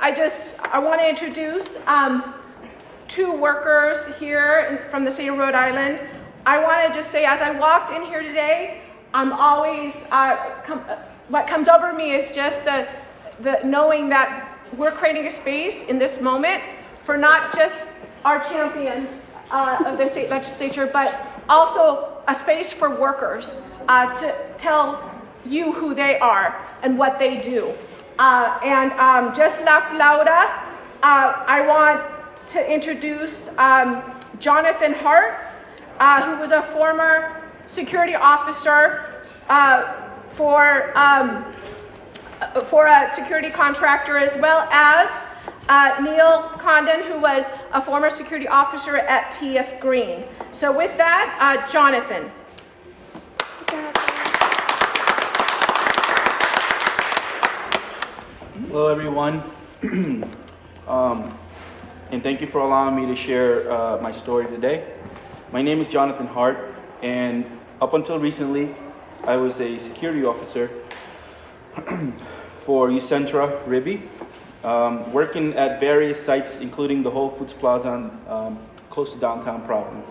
I want to introduce two workers here from the state of Rhode Island. I want to just say, as I walked in here today, I'm always, what comes over me is just the knowing that we're creating a space in this moment for not just our champions of the state legislature, but also a space for workers to tell you who they are and what they do. Just like Laura, I want to introduce Jonathan Hart, who was a former security officer for a security contractor, as well as Neil Condon, who was a former security officer at TF Green. So with that, Jonathan. Hello, everyone. And thank you for allowing me to share my story today. My name is Jonathan Hart, and up until recently, I was a security officer for Eucentra RIBBY, working at various sites, including the Whole Foods Plaza close to downtown Providence.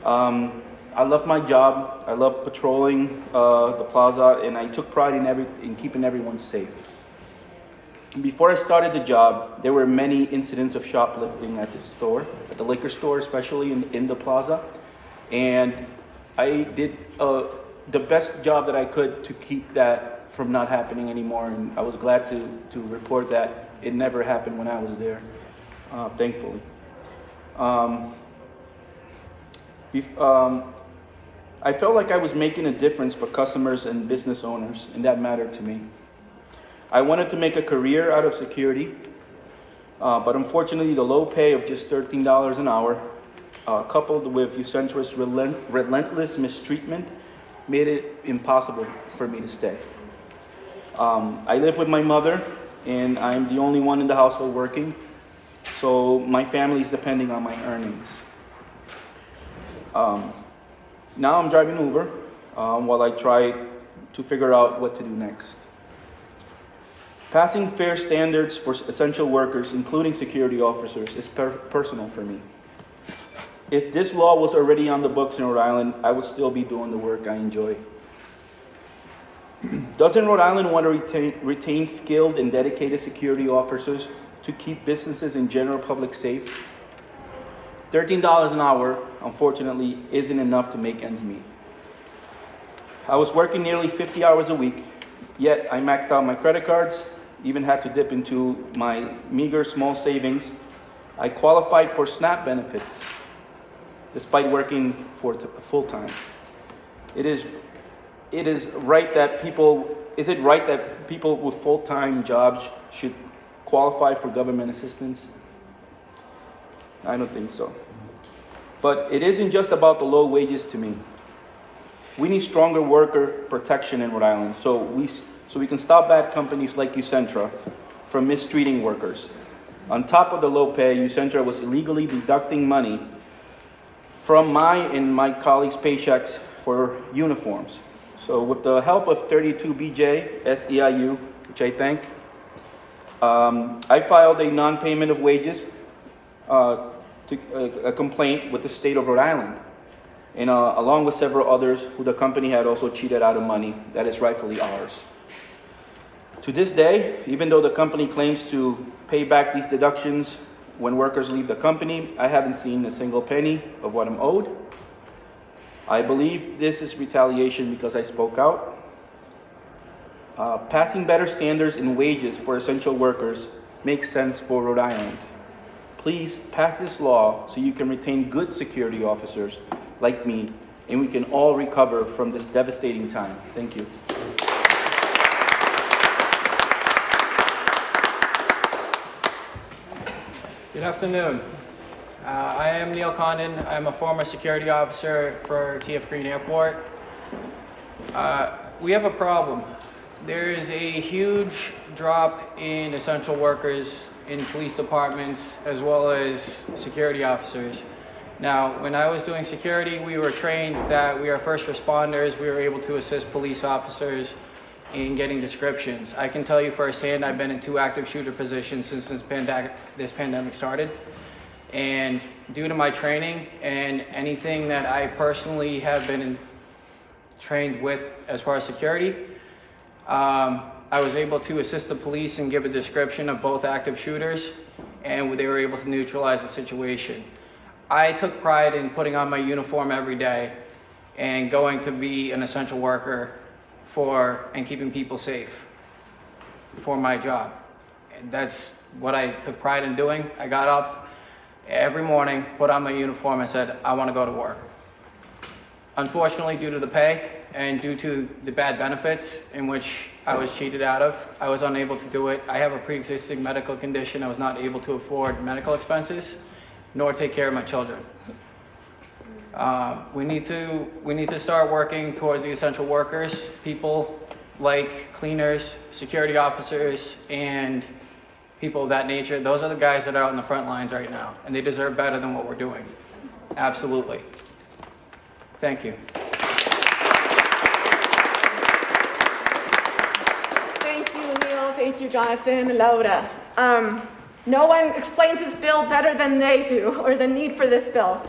I love my job. I love patrolling the plaza, and I took pride in keeping everyone safe. Before I started the job, there were many incidents of shoplifting at the store, at the liquor store, especially in the plaza. And I did the best job that I could to keep that from not happening anymore. And I was glad to report that it never happened when I was there, thankfully. I felt like I was making a difference for customers and business owners, and that mattered to me. I wanted to make a career out of security, but unfortunately the low pay of just $13 an hour, coupled with Eucentra's relentless mistreatment, made it impossible for me to stay. I live with my mother, and I'm the only one in the household working, so my family is depending on my earnings. Now I'm driving Uber while I try to figure out what to do next. Passing fair standards for essential workers, including security officers, is personal for me. If this law was already on the books in Rhode Island, I would still be doing the work I enjoy. Doesn't Rhode Island want to retain skilled and dedicated security officers to keep businesses and general public safe? $13 an hour, unfortunately, isn't enough to make ends meet. I was working nearly 50 hours a week, yet I maxed out my credit cards, even had to dip into my meager small savings. I qualified for SNAP benefits despite working for full-time. Is it right that people with full-time jobs should qualify for government assistance? I don't think so. But it isn't just about the low wages to me. We need stronger worker protection in Rhode Island so we can stop bad companies like Eucentra from mistreating workers. On top of the low pay, Eucentra was illegally deducting money from my and my colleagues' paychecks for uniforms. So with the help of 32BJ SEIU, which I thank, I filed a non-payment of wages a complaint with the state of Rhode Island, and along with several others who the company had also cheated out of money that is rightfully ours. To this day, even though the company claims to pay back these deductions when workers leave the company, I haven't seen a single penny of what I'm owed. I believe this is retaliation because I spoke out. Passing better standards in wages for essential workers makes sense for Rhode Island. Please pass this law so you can retain good security officers like me, and we can all recover from this devastating time. Thank you. Good afternoon. I am Neil Condon. I'm a former security officer for TF Green Airport. We have a problem. There is a huge drop in essential workers in police departments as well as security officers. Now, when I was doing security, we were trained that we are first responders. We were able to assist police officers in getting descriptions. I can tell you firsthand, I've been in 2 active shooter positions since this pandemic started. And due to my training and anything that I personally have been trained with as far as security, I was able to assist the police and give a description of both active shooters, and they were able to neutralize the situation. I took pride in putting on my uniform every day and going to be an essential worker and keeping people safe for my job. And that's what I took pride in doing. I got up every morning, put on my uniform, and said, I want to go to work. Unfortunately, due to the pay and due to the bad benefits in which I was cheated out of, I was unable to do it. I have a pre-existing medical condition. I was not able to afford medical expenses, nor take care of my children. We need to start working towards the essential workers, people like cleaners, security officers, and people of that nature. Those are the guys that are out in the front lines right now, and they deserve better than what we're doing. Absolutely. Thank you. Thank you, Neil. Thank you, Jonathan. Laura. No one explains this bill better than they do, or the need for this bill.